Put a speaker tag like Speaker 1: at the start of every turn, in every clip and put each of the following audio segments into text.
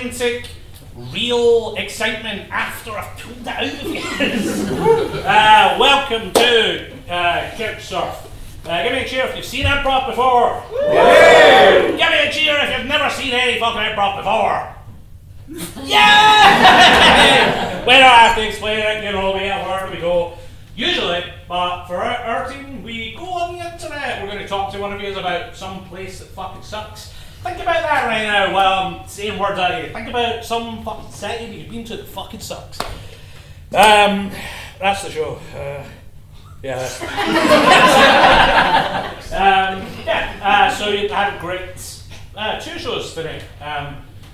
Speaker 1: authentic, real excitement after I've pulled it out of you. Welcome to Couch Surf. Give me a cheer if you've seen improv before. Yeah. Give me a cheer if you've never seen any fucking improv before. Yeah! We don't have to explain it, you know, where we go. Usually, but for our team, we go on the internet. We're going to talk to one of you about some place that fucking sucks. Think about that right now while I'm saying words at you. Think about some fucking city that you've been to that fucking sucks. That's the show. So you had great 2 shows today.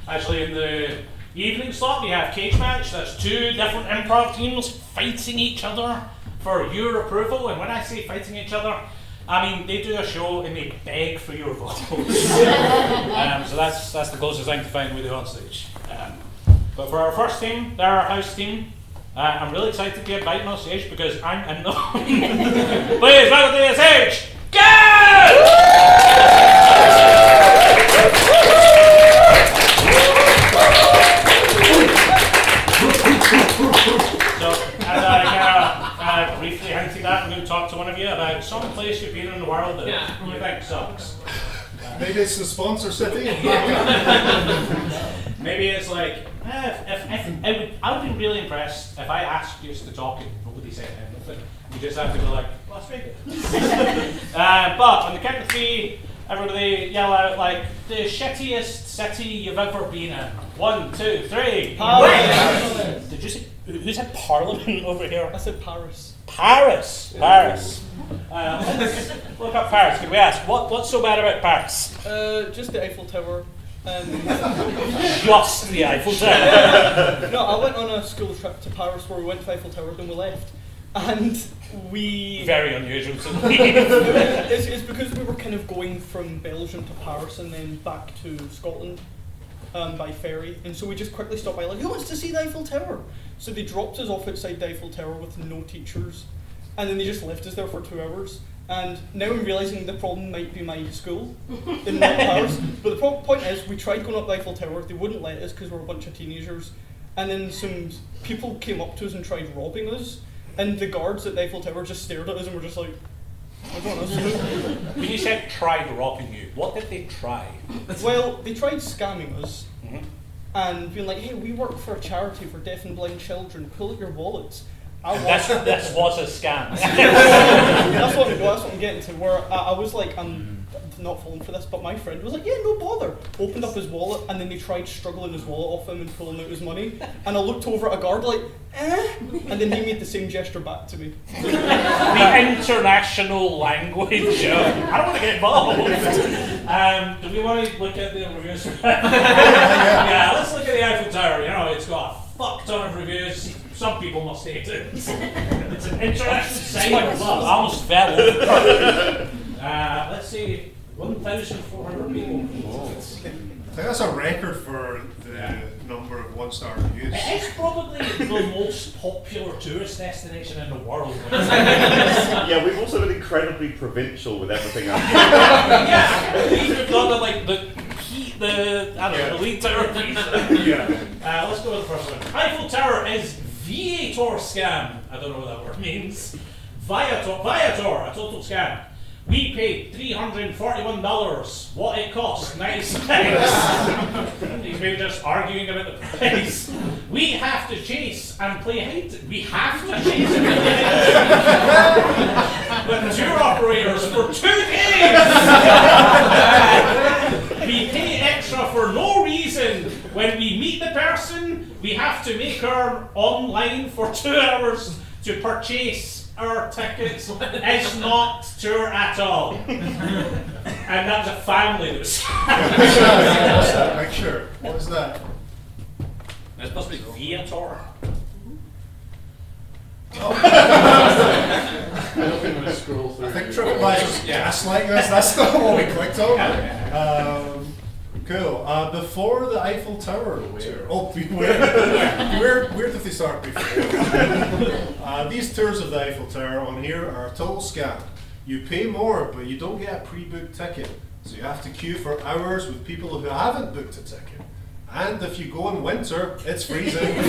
Speaker 1: Actually, in the evening slot, we have Cage Match. That's 2 different improv teams fighting each other for your approval. And when I say fighting each other, I mean they do a show and they beg for your votes. So that's the closest thing to find we do on stage. But for our first team, they're our house team. I'm really excited to get biting on stage because I'm unknown. Please welcome to the stage, go! So, as I briefly hinted at, I'm going to talk to one of you about some place you've been in the world that you think sucks.
Speaker 2: Maybe it's the sponsor city.
Speaker 1: Maybe it's like, I would be really impressed if I asked you to talk and nobody said anything. You just have to go like, Las Vegas. But on the count of 3, everybody yell out like, the shittiest city you've ever been in. 1, 2, 3.
Speaker 3: Paris.
Speaker 1: Did you say, who said Parliament over here?
Speaker 3: I said Paris.
Speaker 1: Paris. Let's look up Paris. Can we ask, what's so bad about Paris?
Speaker 3: Just the Eiffel Tower.
Speaker 1: Just the Eiffel Tower.
Speaker 3: No, I went on a school trip to Paris where we went to Eiffel Tower, then we left. And we...
Speaker 1: Very unusual to leave.
Speaker 3: it's because we were kind of going from Belgium to Paris and then back to Scotland by ferry. And so we just quickly stopped by like, who wants to see the Eiffel Tower? So they dropped us off outside the Eiffel Tower with no teachers. And then they just left us there for 2 hours. And now I'm realising the problem might be my school in not Paris. But the point is, we tried going up the Eiffel Tower, they wouldn't let us because we're a bunch of teenagers. And then some people came up to us and tried robbing us. And the guards at the Eiffel Tower just stared at us and were just like, I don't know.
Speaker 1: When you said tried robbing you, what did they try?
Speaker 3: Well, they tried scamming us and being like, hey, we work for a charity for deaf and blind children, pull out your wallets.
Speaker 1: This was a scam.
Speaker 3: That's what I'm getting to, where I was like, I'm not falling for this, but my friend was like, yeah, no bother. Opened up his wallet, and then they tried struggling his wallet off him and pulling out his money. And I looked over at a guard like, and then he made the same gesture back to me.
Speaker 1: The international language. I don't want to get involved. Do we want to look at the reviews? Yeah, let's look at the Eiffel Tower. You know, it's got a fuck ton of reviews. Some people must hate it. It's an interesting site. I almost fell over. Let's see, 1,400 people.
Speaker 2: I think that's a record for the number of 1-star reviews.
Speaker 1: It's probably the most popular tourist destination in the world.
Speaker 4: Yeah, we've also been incredibly provincial with everything else.
Speaker 1: We've got the lead tower. Let's go with the first one. Eiffel Tower is Viator scam. I don't know what that word means. Viator, a total scam. We paid $341. What it cost? Nice. He's maybe just arguing about the price. We have to chase and play hide. We have to chase and play hide with tour operators for 2 days. We pay extra for no reason. When we meet the person, we have to make her online for 2 hours to purchase our tickets. It's not tour at all. And that's a family that was
Speaker 2: Picture. What was that?
Speaker 1: It's supposed to be Viator.
Speaker 2: I think TripAdvisor's gaslighting us. That's not what we clicked on. Cool. Before the Eiffel Tower. Where did they start before? These tours of the Eiffel Tower on here are a total scam. You pay more, but you don't get a pre-booked ticket. So you have to queue for hours with people who haven't booked a ticket. And if you go in winter, it's freezing.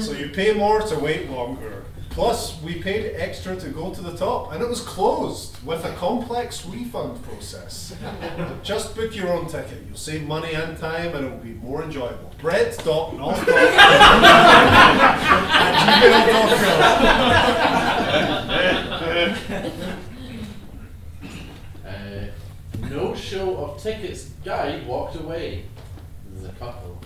Speaker 2: So you pay more to wait longer. Plus, we paid extra to go to the top, and it was closed with a complex refund process. Just book your own ticket. You'll save money and time, and it will be more enjoyable.
Speaker 5: Brett.northcross@gmail.com. No show of tickets guide walked away. There's a couple.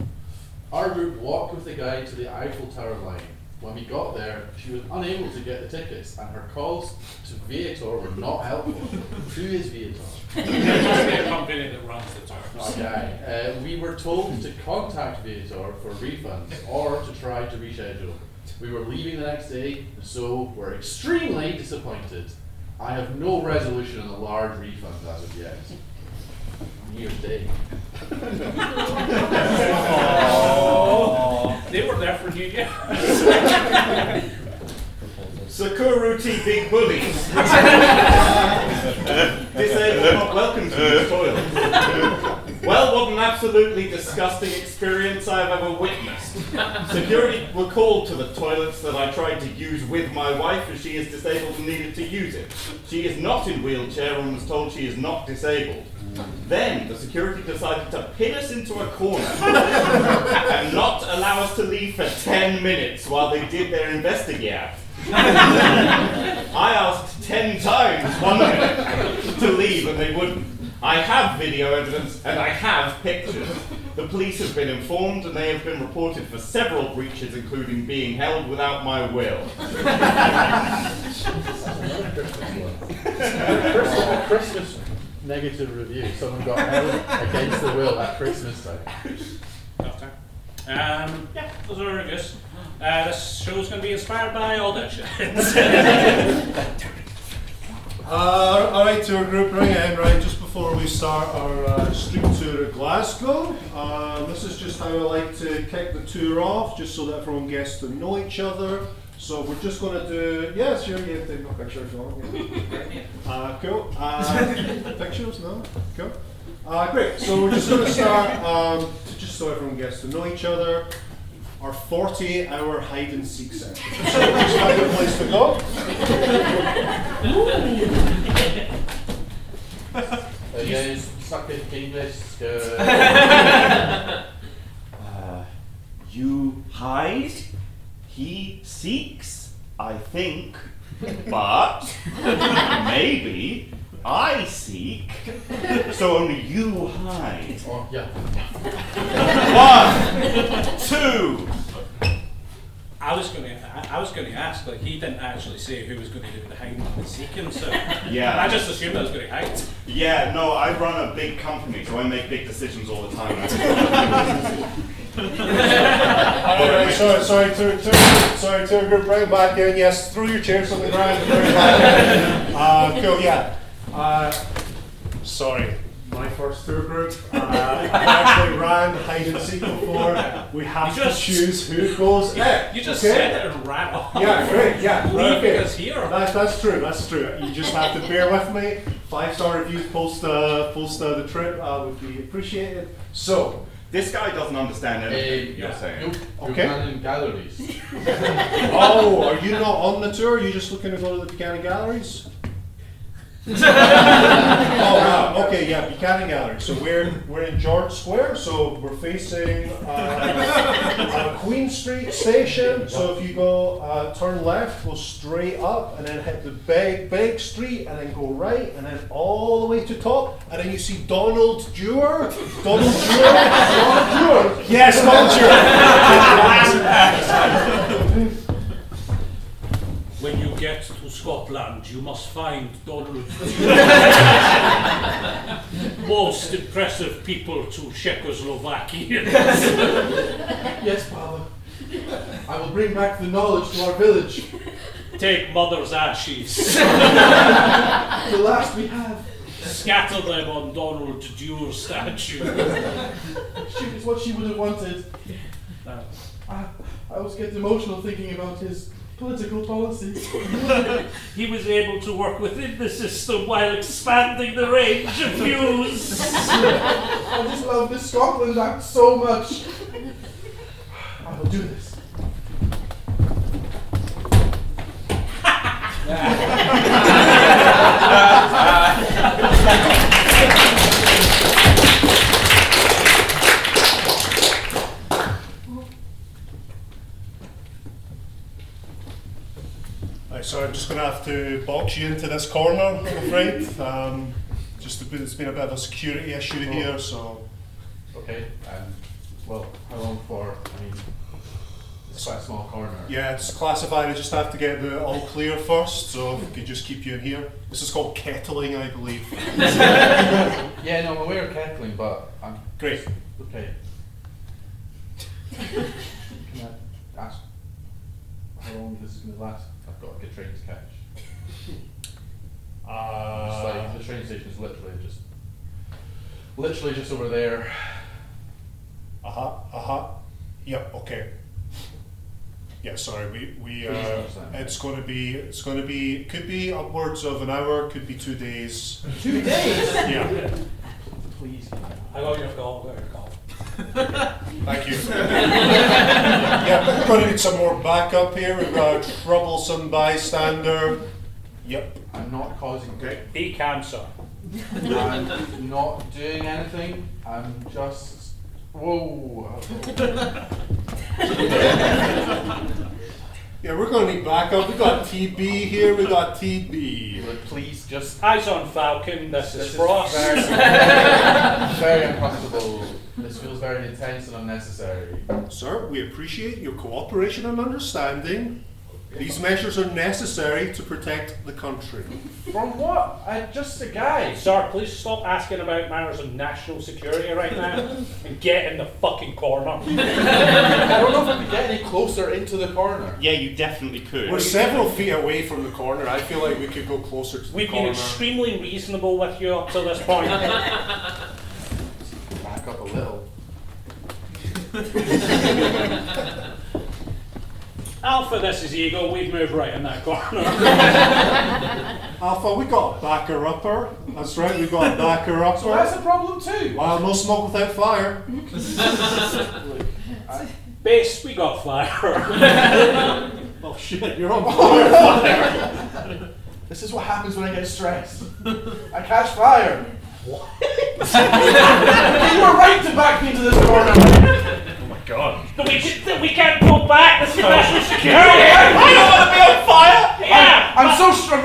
Speaker 5: Our group walked with the guide to the Eiffel Tower line. When we got there, she was unable to get the tickets, and her calls to Viator were not helpful. Who is Viator?
Speaker 1: The company that runs the tours.
Speaker 5: Okay. We were told to contact Viator for refunds or to try to reschedule. We were leaving the next day, so we're extremely disappointed. I have no resolution on a large refund as of yet. New Year's Day.
Speaker 1: They were there for New Year.
Speaker 4: Security big bullies. Disabled not welcome to the toilet. Well, what an absolutely disgusting experience I've ever witnessed. Security were called to the toilets that I tried to use with my wife as she is disabled and needed to use it. She is not in wheelchair and was told she is not disabled. Then the security decided to pin us into a corner and not allow us to leave for 10 minutes while they did their investigate. I asked 10 times 1 minute to leave and they wouldn't. I have video evidence and I have pictures. The police have been informed and they have been reported for several breaches, including being held without my will.
Speaker 5: Christmas negative review. Someone got held against the will at Christmas time.
Speaker 1: Yeah, those are reviews. This show's going to be inspired by auditions.
Speaker 2: Alright, tour group, ring in, right, just before we start our street tour of Glasgow. This is just how I like to kick the tour off, just so that everyone gets to know each other. So we're just going to do, yeah, sure, you can take a picture if you want. Yeah. Cool. Pictures, no? Cool. Great, so we're just going to start, just so everyone gets to know each other, our 48-hour hide-and-seek session. So just find a place to go.
Speaker 5: Guys, suck it, English.
Speaker 4: You hide, he seeks, I think, but maybe I seek, so only you hide.
Speaker 5: Oh, yeah.
Speaker 4: 1, 2.
Speaker 1: I was going to ask, like, he didn't actually say who was going to do the hiding and seeking, so
Speaker 4: Yeah.
Speaker 1: I just assumed I was going to hide.
Speaker 4: Yeah, no, I run a big company, so I make big decisions all the time.
Speaker 2: Alright, sorry, tour group, bring it back in. Yes, throw your chairs on the ground and bring it back in. Cool, yeah. Sorry, my first tour group. I actually ran hide and seek before. We have to choose who goes in.
Speaker 1: You just
Speaker 2: okay?
Speaker 1: said it and ran off.
Speaker 2: Yeah, great, yeah.
Speaker 1: Leaving us here.
Speaker 2: That's true. You just have to bear with me. 5-star reviews post the trip would be appreciated. So,
Speaker 4: This guy doesn't understand anything you're saying.
Speaker 5: Nope.
Speaker 2: Okay.
Speaker 5: You're running galleries.
Speaker 2: oh, are you not on the tour? Are you just looking to go to the Buchanan Galleries? Okay, yeah, Buchanan Gallery. So we're in George Square. So we're facing Queen Street station. So if you go turn left, go straight up, and then hit the big street, and then go right, and then all the way to top, and then you see Donald Dewar. Donald Dewar. Yes, Donald Dewar.
Speaker 1: When you get to Scotland, you must find Donald. Most impressive people to Czechoslovakia.
Speaker 5: Yes, Father. I will bring back the knowledge to our village.
Speaker 1: Take mother's ashes.
Speaker 5: The last we have.
Speaker 1: Scatter them on Donald Dewar's statue.
Speaker 5: She is what she would have wanted. I always get emotional thinking about his political policies.
Speaker 1: He was able to work within the system while expanding the range of views.
Speaker 5: I just love this Scotland act so much. I will do this.
Speaker 2: Right, so I'm just going to have to box you into this corner, I'm afraid. It's been a bit of a security issue here, so.
Speaker 5: Okay, well, how long for? I mean, it's quite a small corner.
Speaker 2: Yeah, it's classified. I just have to get the all clear first, so if we could just keep you in here. This is called kettling, I believe.
Speaker 5: Yeah, no, I'm aware of kettling, but I'm...
Speaker 2: Great.
Speaker 5: Okay. Can I ask how long this is going to last? I've got like a train to catch. It's like the train station is literally just over there.
Speaker 2: Yep, okay. Yeah, sorry, it's going to be, could be upwards of an hour, could be 2 days.
Speaker 5: 2 days?
Speaker 2: Yeah.
Speaker 5: Please.
Speaker 1: I got your call.
Speaker 2: Thank you. Yeah, we're going to need some more backup here. We've got a troublesome bystander. Yep.
Speaker 5: I'm not causing...
Speaker 2: Okay.
Speaker 1: Be calm, sir.
Speaker 5: I'm not doing anything. I'm just... Whoa.
Speaker 2: Yeah, we're going to need backup. We've got TB here. We've got TB.
Speaker 5: Look, please just...
Speaker 1: Eyes on Falcon. This is
Speaker 5: is
Speaker 1: Frost.
Speaker 5: very, very uncomfortable. This feels very intense and unnecessary.
Speaker 2: Sir, we appreciate your cooperation and understanding. These measures are necessary to protect the country.
Speaker 5: From what? I'm just a guy.
Speaker 1: Sir, please stop asking about matters of national security right now and get in the fucking corner.
Speaker 5: I don't know if I could get any closer into the corner.
Speaker 4: Yeah, you definitely could.
Speaker 2: We're several feet away from the corner. I feel like we could go closer to the
Speaker 1: We've
Speaker 2: corner.
Speaker 1: been extremely reasonable with you up to this point.
Speaker 5: Back up a little.
Speaker 1: Alpha, this is Eagle. We've moved right in that corner.
Speaker 2: Alpha, we got a backer upper. That's right, we got a backer upper.
Speaker 5: So that's a problem too.
Speaker 2: Well, no smoke without fire.
Speaker 1: Base, we got fire.
Speaker 2: Oh shit, you're on fire.
Speaker 5: This is what happens when I get stressed. I catch fire.
Speaker 1: What?
Speaker 5: You were right to back me into this corner.
Speaker 2: Oh my god.
Speaker 1: We can't go back. This is national security.
Speaker 5: I don't want to be on fire.
Speaker 1: Yeah.
Speaker 5: I'm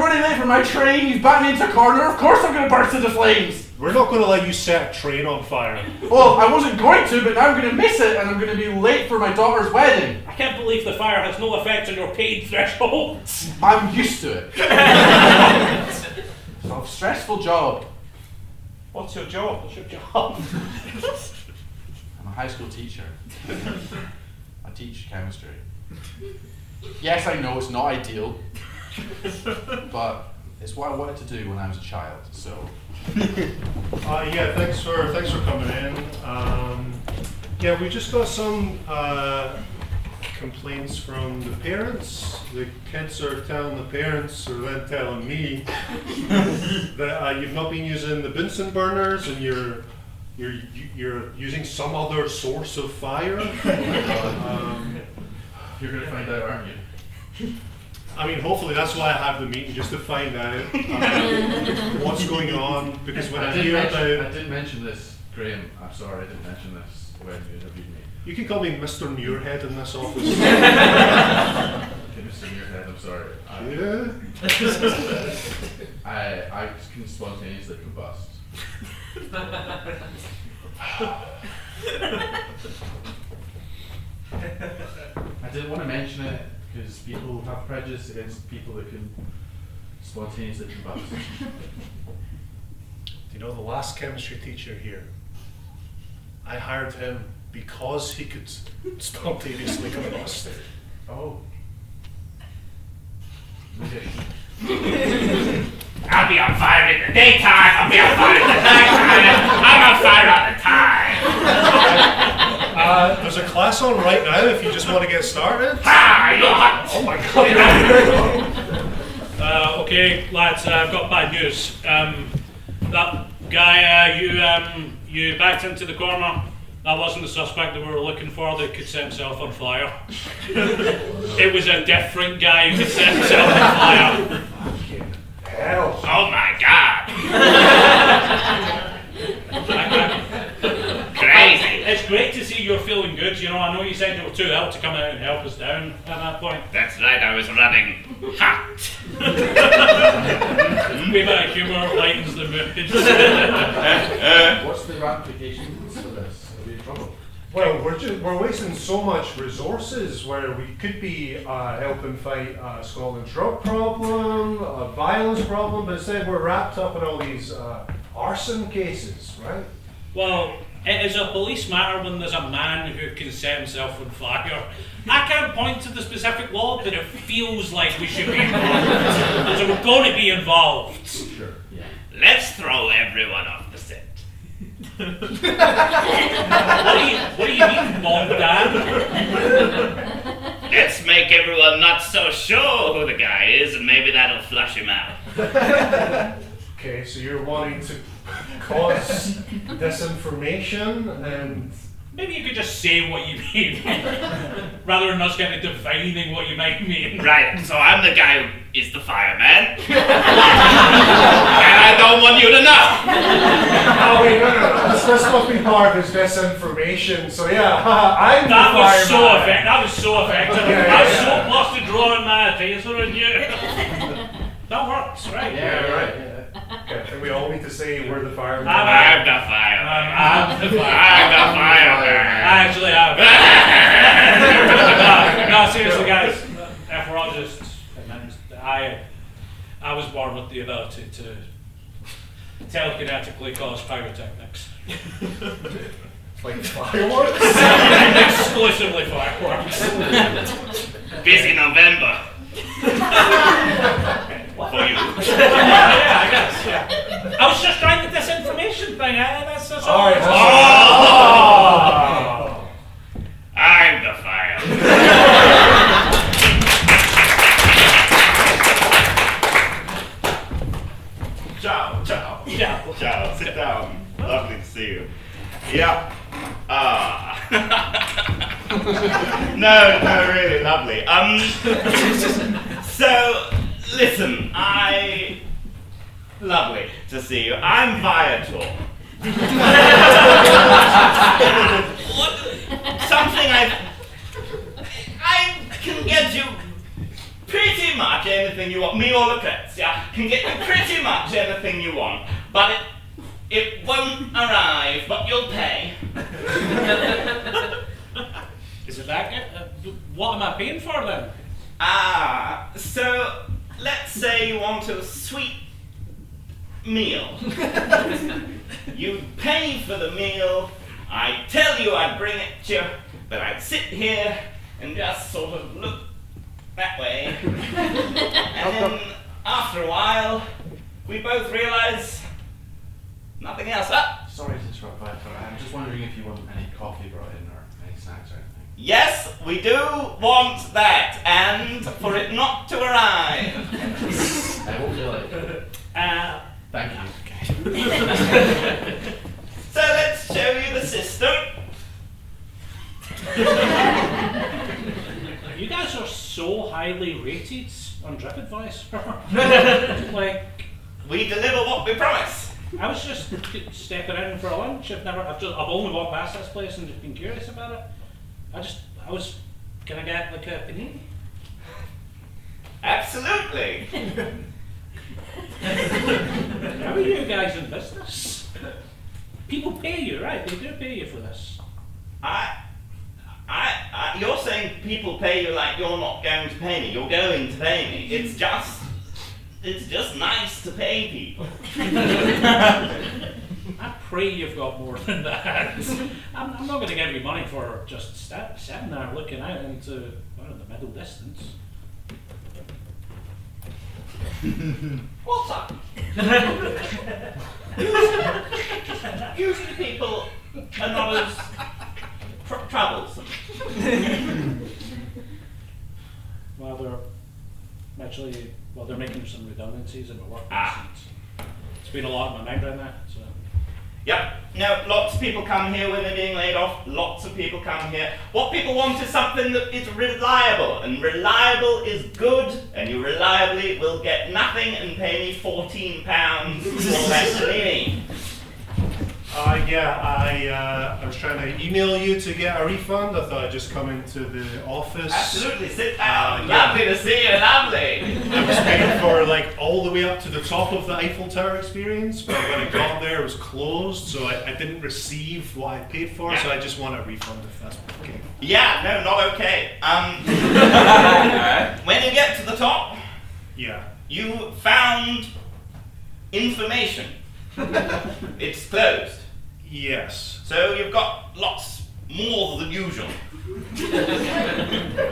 Speaker 5: running late for my train. You've backed me into a corner. Of course I'm going to burst into flames.
Speaker 2: We're not going to let you set a train on fire.
Speaker 5: Well, I wasn't going to, but now I'm going to miss it, and I'm going to be late for my daughter's wedding.
Speaker 1: I can't believe the fire has no effect on your paid threshold.
Speaker 5: I'm used to it. It's a stressful job.
Speaker 1: What's your job? What's your job?
Speaker 5: I'm a high school teacher. I teach chemistry. Yes, I know it's not ideal, but it's what I wanted to do when I was a child. So.
Speaker 2: Yeah, thanks for coming in. Yeah, we just got some complaints from the parents. The kids are telling the parents, or then telling me, that you've not been using the Bunsen burners and you're using some other source of fire.
Speaker 5: You're going to find out, aren't you?
Speaker 2: I mean, hopefully that's why I have the meeting, just to find out what's going on. Because when I hear about,
Speaker 5: I didn't mention this, Graham. I'm sorry, I didn't mention this when you interviewed me.
Speaker 2: you can call me Mr. Muirhead in this office.
Speaker 5: Okay, Mr. Muirhead, I'm sorry.
Speaker 2: Yeah.
Speaker 5: I can spontaneously combust. I didn't want to mention it because people have prejudice against people that can spontaneously combust.
Speaker 2: Do you know the last chemistry teacher here? I hired him because he could spontaneously combust.
Speaker 5: Oh. Okay.
Speaker 6: I'll be on fire in the daytime, I'll be on fire in the nighttime, I'm on fire all the time.
Speaker 2: There's a class on right now if you just want to get started.
Speaker 6: Ah, you're hot.
Speaker 2: Oh my god.
Speaker 1: Okay, lads, I've got bad news. That guy you backed into the corner. That wasn't the suspect that we were looking for that could set himself on fire. It was a different guy who could set himself on fire.
Speaker 2: Hell.
Speaker 6: Oh my God. Crazy.
Speaker 1: It's great to see you're feeling good. You know, I know you said you were too ill to come out and help us down at that point.
Speaker 6: That's right, I was running hot.
Speaker 1: Wee bit of humour lightens the mood.
Speaker 5: What's the ramifications for this? Are we in trouble?
Speaker 2: Well, we're wasting so much resources where we could be helping fight Scotland's drug problem, a violence problem, but instead we're wrapped up in all these arson cases, right?
Speaker 1: Well, it is a police matter when there's a man who can set himself on fire. I can't point to the specific law, but it feels like we should be involved. So we're going to be involved.
Speaker 2: Sure.
Speaker 6: Let's throw everyone off the set.
Speaker 1: What do you mean, Mom, Dad?
Speaker 6: Let's make everyone not so sure who the guy is, and maybe that'll flush him out.
Speaker 2: Okay, so you're wanting to cause disinformation and...
Speaker 1: Maybe you could just say what you mean, rather than us kind of divining what you might mean.
Speaker 6: Right, so I'm the guy who is the fireman. And I don't want you to know.
Speaker 2: Oh wait, no. This must be part of his disinformation. So yeah, I'm the
Speaker 1: That was so
Speaker 2: fireman.
Speaker 1: effective. That was so effective.
Speaker 2: Yeah,
Speaker 1: I was
Speaker 2: yeah.
Speaker 1: so close to drawing my taser on you. That works, right?
Speaker 2: Yeah, right. Okay, and we all need to say we're the fireman.
Speaker 6: I'm the fireman.
Speaker 1: I'm the fireman.
Speaker 6: I'm the fireman.
Speaker 1: I actually have. No, seriously, guys. If we're all just, I was born with the ability to telekinetically cause pyrotechnics.
Speaker 2: Like fireworks?
Speaker 1: Exclusively fireworks.
Speaker 6: Busy November. For you.
Speaker 1: Yeah, I guess. Yeah. I was just trying the disinformation thing. That's all.
Speaker 2: All right.
Speaker 6: Oh! I'm the fireman. Ciao, ciao.
Speaker 1: Yeah.
Speaker 6: Ciao, sit down. Lovely to see you. Yeah. No, really lovely. So, listen, lovely to see you. I'm Viator. Something I can get you pretty much anything you want. Me or Lucrezia can get you pretty much anything you want, but it won't arrive, but you'll pay.
Speaker 1: Is it that good? What am I paying for then?
Speaker 6: So let's say you want a sweet meal. You pay for the meal, I tell you I'd bring it to you, but I'd sit here and just sort of look that way. And then after a while, we both realize nothing else.
Speaker 5: Sorry to interrupt, but I'm just wondering if you want any coffee brought in or any snacks or anything.
Speaker 6: Yes, we do want that, and for it not to arrive.
Speaker 5: I won't be late. Thank you.
Speaker 6: So let's show you the system.
Speaker 1: You guys are so highly rated on TripAdvisor. Like,
Speaker 6: We deliver what we promise.
Speaker 1: I was just stepping in for a lunch. I've only walked past this place and just been curious about it. I was gonna get like a panini.
Speaker 6: Absolutely.
Speaker 1: How are you guys in business? People pay you, right? They do pay you for this.
Speaker 6: You're saying people pay you like you're not going to pay me. You're going to pay me. It's just nice to pay people.
Speaker 1: I pray you've got more than that. I'm not going to give you money for just sitting there looking out into the middle distance.
Speaker 6: What's up? Usually people are not as troublesome.
Speaker 1: Well, they're making some redundancies in my work. It's been a lot on my mind right now. So.
Speaker 6: Yep. No, lots of people come here when they're being laid off. Lots of people come here. What people want is something that is reliable, and reliable is good, and you reliably will get nothing and pay me £14 or less to leave me.
Speaker 2: I was trying to email you to get a refund. I thought I'd just come into the office.
Speaker 6: Absolutely, sit down.
Speaker 2: Yeah.
Speaker 6: Lovely to see you, lovely.
Speaker 2: I was paying for like all the way up to the top of the Eiffel Tower experience, but when I got there it was closed, so I didn't receive what I paid for, so I just want a refund if that's okay.
Speaker 6: Yeah, no, not okay. When you get to the top,
Speaker 2: Yeah.
Speaker 6: you found information. It's closed.
Speaker 2: Yes.
Speaker 6: So you've got lots more than usual.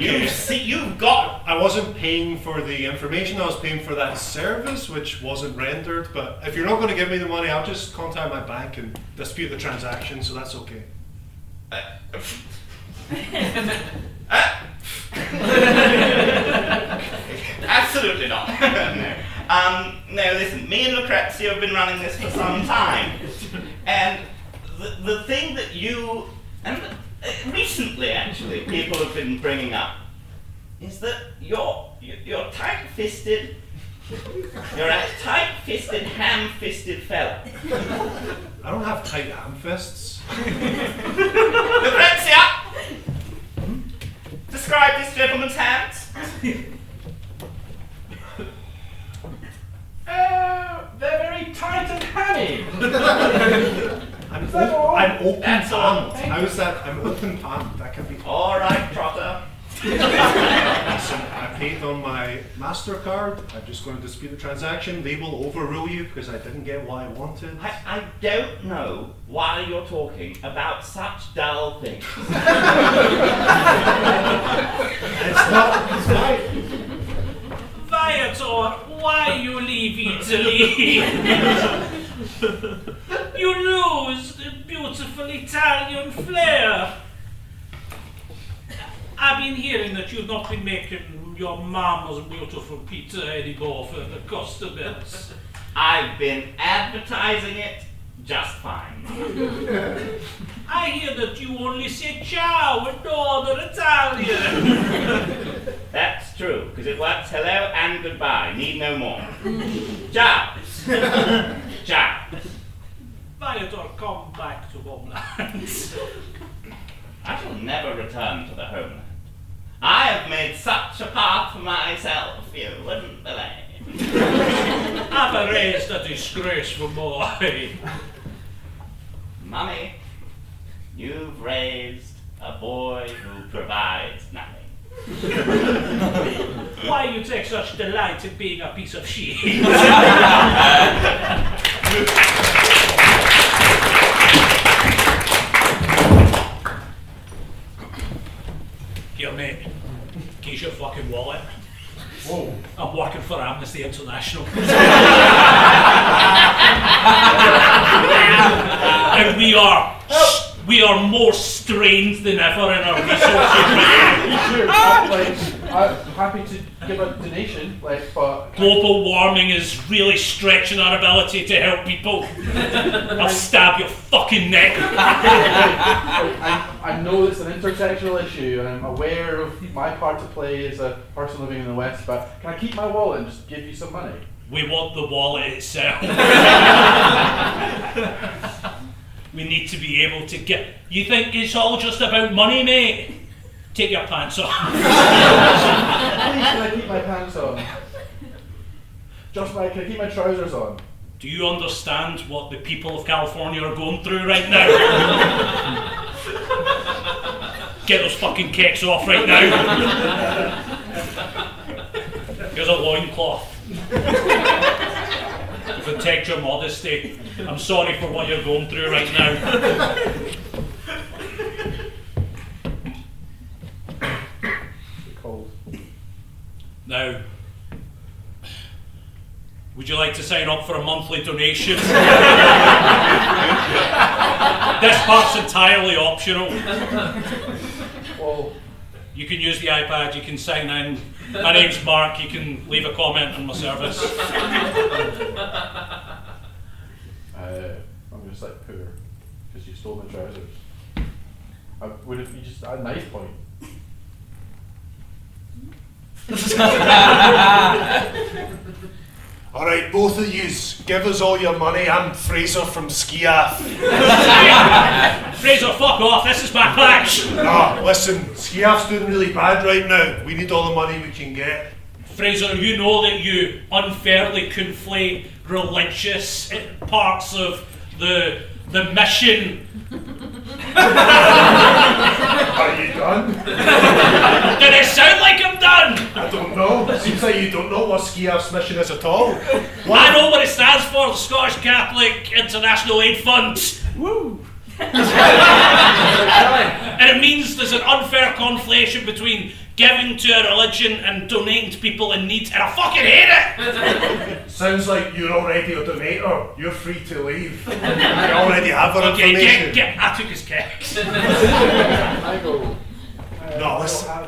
Speaker 6: You've got.
Speaker 2: I wasn't paying for the information, I was paying for that service which wasn't rendered, but if you're not going to give me the money, I'll just contact my bank and dispute the transaction, so that's okay.
Speaker 6: Absolutely not. No, listen, me and Lucrezia have been running this for some time. And the thing that you, and recently actually, people have been bringing up, is that you're tight-fisted, you're a tight-fisted, ham-fisted fella.
Speaker 2: I don't have tight ham fists.
Speaker 6: Lucrezia! Describe this gentleman's hands.
Speaker 5: They're very tight and hammy.
Speaker 2: I'm
Speaker 5: all?
Speaker 2: open
Speaker 6: That's all.
Speaker 2: panned. How is that? I'm open panned. That can be.
Speaker 6: All right, Trotter.
Speaker 2: Listen, I paid on my MasterCard. I'm just going to dispute the transaction. They will overrule you because I didn't get what I wanted.
Speaker 6: I don't know why you're talking about such dull things.
Speaker 2: It's not. It's fine.
Speaker 1: Viator, why you leave Italy? You lose the beautiful Italian flair. I've been hearing that you've not been making your mama's beautiful pizza anymore for the customers.
Speaker 6: I've been advertising it just fine.
Speaker 1: I hear that you only say ciao and no other Italian.
Speaker 6: That's true, because it works hello and goodbye. Need no more. Ciao. Ciao.
Speaker 1: Viator, come back to homeland.
Speaker 6: I shall never return to the homeland. I have made such a path for myself, you wouldn't believe.
Speaker 1: I've raised a disgraceful boy.
Speaker 6: Mummy, you've raised a boy who provides nothing.
Speaker 1: Why you take such delight in being a piece of shit? Here, mate. Keep your fucking wallet.
Speaker 5: Whoa.
Speaker 1: I'm working for Amnesty International. And we are more strained than ever in our resources.
Speaker 5: Sure, I'm happy to give a donation, but
Speaker 1: Global warming is really stretching our ability to help people. I'll stab your fucking neck.
Speaker 5: I know it's an intersectional issue, and I'm aware of my part to play as a person living in the West, but can I keep my wallet and just give you some money?
Speaker 1: We want the wallet itself. We need to be able to get. You think it's all just about money, mate? Take your pants off.
Speaker 5: Please, can I keep my pants on? Can I keep my trousers on?
Speaker 1: Do you understand what the people of California are going through right now? Get those fucking cakes off right now. Here's a loincloth. Protect your modesty. I'm sorry for what you're going through right now.
Speaker 5: Cold.
Speaker 1: Now, would you like to sign up for a monthly donation? This part's entirely optional.
Speaker 5: Well,
Speaker 1: You can use the iPad, you can sign in. My name's Mark, you can leave a comment on my service.
Speaker 5: I'm I'm just like poor because you stole my trousers. Would it be just a knife point?
Speaker 2: Alright, both of yous, give us all your money. I'm Fraser from Skiaf.
Speaker 1: Fraser, fuck off, this is my patch!
Speaker 2: No, listen, Skiaf's doing really bad right now. We need all the money we can get.
Speaker 1: Fraser, you know that you unfairly conflate religious parts of the mission.
Speaker 2: Are you done?
Speaker 1: Did it sound like I'm done?
Speaker 2: I don't know. Seems like you don't know what Skiaf's mission is at all.
Speaker 1: I know what it stands for, the Scottish Catholic International Aid Fund. Woo! And it means there's an unfair conflation between giving to a religion and donating to people in need, and I fucking hate it!
Speaker 2: Sounds like you're already a donator. You're free to leave. We already have our
Speaker 1: Okay,
Speaker 2: information.
Speaker 1: I took his kicks.
Speaker 5: I go.
Speaker 2: No, listen.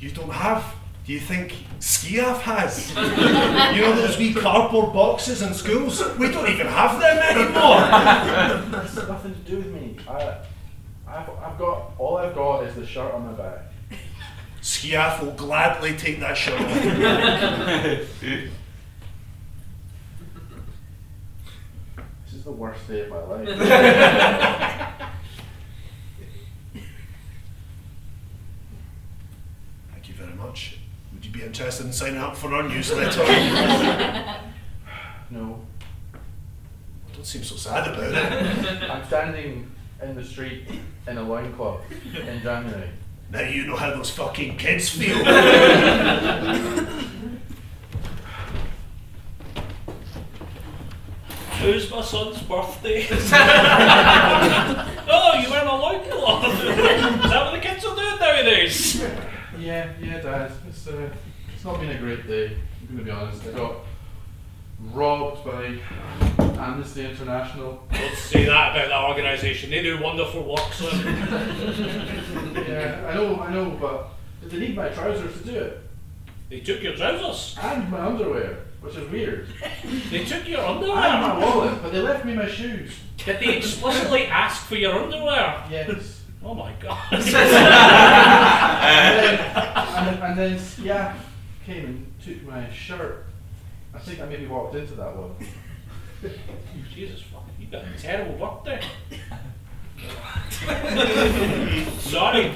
Speaker 2: You don't have. Do you think Skiaf has? You know those wee cardboard boxes in schools? We don't even have them anymore.
Speaker 5: That's nothing to do with me. I've got all I've got is the shirt on my back.
Speaker 2: Skiaf will gladly take that shirt off.
Speaker 5: This is the worst day of my life.
Speaker 2: Thank you very much. Would you be interested in signing up for our newsletter?
Speaker 5: No.
Speaker 2: Don't seem so sad about it.
Speaker 5: I'm standing in the street in a wine club in January.
Speaker 2: Now you know how those fucking kids feel.
Speaker 1: Who's my son's birthday? Oh, you were in a loincloth. Is that what the kids are doing nowadays?
Speaker 5: Yeah, Dad. It's not been a great day. I'm gonna be honest. I got robbed by Amnesty International.
Speaker 1: Don't say that about that organisation. They do wonderful work, son.
Speaker 5: Yeah, I know, but they need my trousers to do it,
Speaker 1: They took your trousers.
Speaker 5: and my underwear, which is weird.
Speaker 1: They took your
Speaker 5: And my
Speaker 1: underwear.
Speaker 5: wallet, but they left me my shoes.
Speaker 1: Did they explicitly ask for your underwear?
Speaker 5: Yes.
Speaker 1: Oh my god.
Speaker 5: and then yeah, came and took my shirt. I think I maybe walked into that one.
Speaker 1: Jesus fuck, you got a terrible work day. Sorry,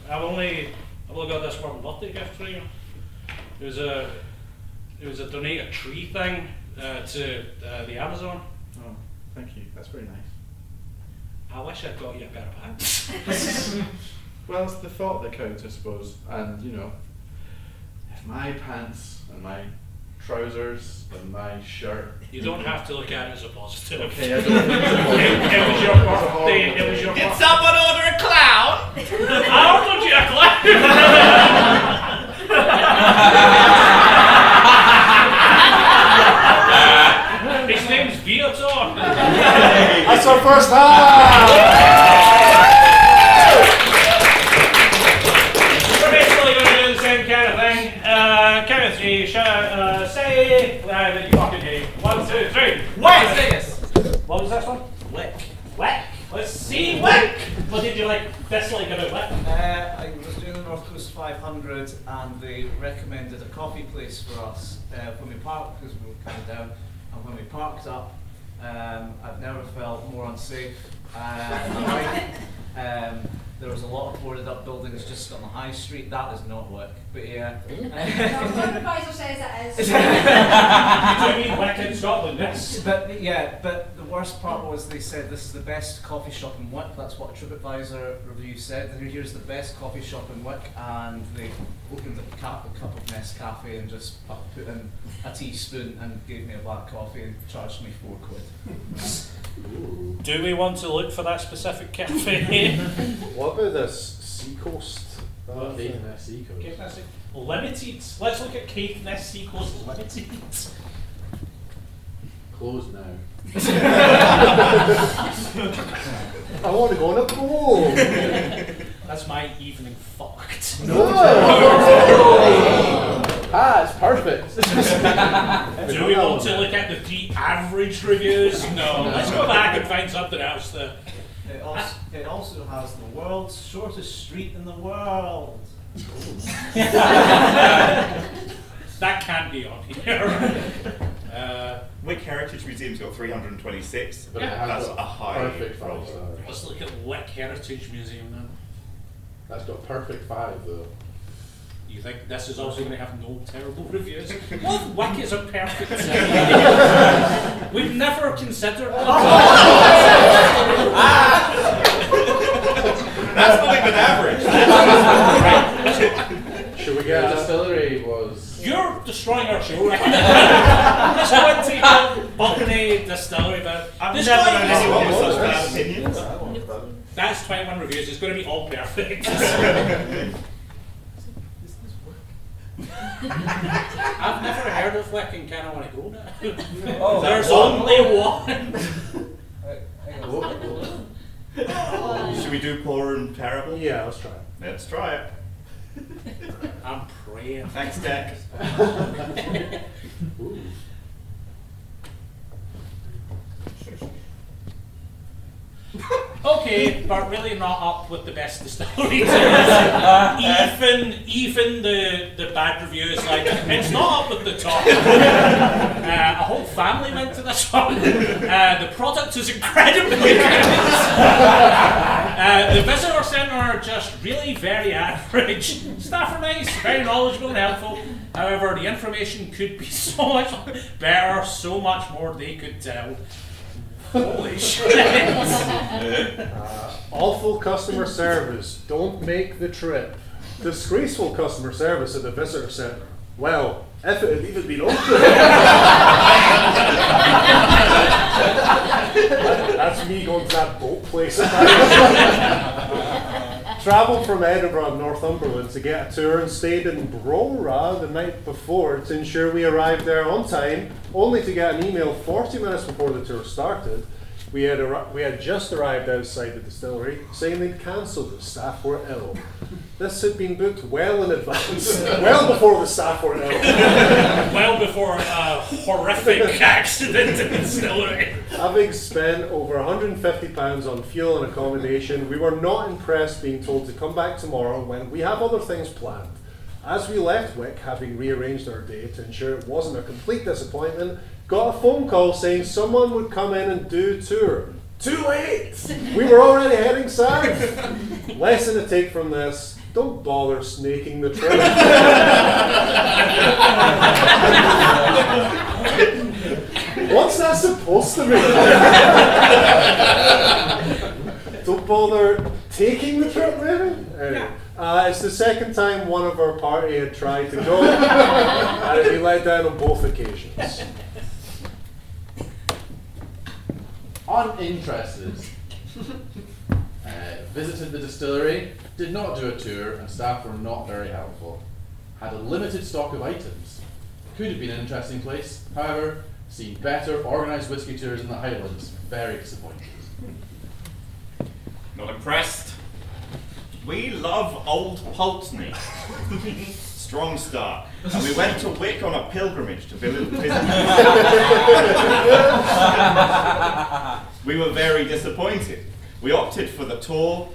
Speaker 1: I've only got this one birthday gift for you. It was a donate a tree thing to the Amazon.
Speaker 5: Oh, thank you. That's very nice.
Speaker 1: I wish I'd got you a pair of pants.
Speaker 5: Well, it's the thought that counts, I suppose. And you know, if my pants and my trousers and my shirt.
Speaker 1: You don't have to look at it as a positive.
Speaker 5: Okay, I don't think
Speaker 1: It was your birthday. It was your
Speaker 6: Did
Speaker 1: birthday.
Speaker 6: someone order a clown?
Speaker 1: I ordered you a clown. His name's Viator.
Speaker 2: That's our first half!
Speaker 1: We're basically going to do the same kind of thing. Count of three. Say that you fucking hate. 1, 2, 3. Wick. What was this one? Wick. Wick. Let's see Wick. What did you dislike about Wick?
Speaker 7: I was doing the North Coast 500 and they recommended a coffee place for us when we parked, because we were coming down, and when we parked up, I've never felt more unsafe. There was a lot of boarded up buildings just on the high street. That is not Wick, but yeah.
Speaker 8: No, TripAdvisor says it is.
Speaker 1: You mean Wick in Scotland? Yes.
Speaker 7: But yeah, but the worst part was they said this is the best coffee shop in Wick. That's what a TripAdvisor review said. Here's the best coffee shop in Wick, and they opened a cup of Nescafe and just put in a teaspoon and gave me a black coffee and charged me £4.
Speaker 1: Do we want to look for that specific cafe?
Speaker 9: What about this Seacoast?
Speaker 5: Caithness Seacoast.
Speaker 1: Caithness Limited. Let's look at Caithness Seacoast Limited.
Speaker 5: Closed now.
Speaker 9: I want to go on a boat.
Speaker 1: That's my evening fucked.
Speaker 9: No.
Speaker 5: It's perfect.
Speaker 1: Do we want to look at the 3 average reviews? No. Let's go back and find something else that.
Speaker 7: It also has the world's shortest street in the world.
Speaker 1: That can't be on here.
Speaker 6: Wick Heritage Museum's got 326.
Speaker 5: But
Speaker 1: Yeah,
Speaker 5: it has
Speaker 6: that's
Speaker 5: got
Speaker 6: a high
Speaker 5: perfect 5
Speaker 6: roll.
Speaker 5: stars.
Speaker 1: Let's look at Wick Heritage Museum then.
Speaker 5: That's got perfect 5 though.
Speaker 1: You think this is also going to have no terrible reviews? What if Wick is a perfect city? We've never considered
Speaker 6: That's not even average.
Speaker 5: Should we get a distillery was...
Speaker 1: You're destroying our show right now. This one to Buckney Distillery, but
Speaker 6: I've
Speaker 1: this
Speaker 6: never
Speaker 1: guy-
Speaker 6: known anyone with such bad opinions.
Speaker 1: That's 21 reviews. It's going to be all perfect. I've never heard of Wick and kind of want to go now. There's only one.
Speaker 6: Should we do poor and terrible?
Speaker 9: Yeah, let's try it.
Speaker 6: Let's try it.
Speaker 1: I'm praying.
Speaker 6: Thanks, Deck.
Speaker 5: Ooh.
Speaker 1: Okay, but really not up with the best distillery. even the bad reviews, like it's not up at the top. A whole family went to this one. The product is incredibly good. The visitor centre just really very average. Staff are nice, very knowledgeable and helpful. However, the information could be so much better, so much more they could tell. Holy shit!
Speaker 9: Awful customer service. Don't make the trip. Disgraceful customer service at the visitor centre. Well, if it had even been open. That's me going to that boat place. Travelled from Edinburgh and Northumberland to get a tour and stayed in Brora the night before to ensure we arrived there on time, only to get an email 40 minutes before the tour started. We had just arrived outside the distillery saying they'd cancelled, the staff were ill. This had been booked well in advance, well before the staff were ill.
Speaker 1: Well before a horrific accident in the distillery.
Speaker 9: Having spent over £150 on fuel and accommodation, we were not impressed being told to come back tomorrow when we have other things planned. As we left Wick, having rearranged our day to ensure it wasn't a complete disappointment, got a phone call saying someone would come in and do a tour. Too late! We were already heading south. Lesson to take from this, don't bother snaking the trip. What's that supposed to mean? Don't bother taking the trip, maybe? Anyway, it's the second time one of our party had tried to go, and we let down on both occasions.
Speaker 5: Uninterested. Visited the distillery, did not do a tour, and staff were not very helpful. Had a limited stock of items. Could have been an interesting place, however, seen better organised whiskey tours in the Highlands. Very disappointed.
Speaker 6: Not impressed. We love Old Pulteney. Strong start. And we went to Wick on a pilgrimage to visit. We were very disappointed. We opted for the tour,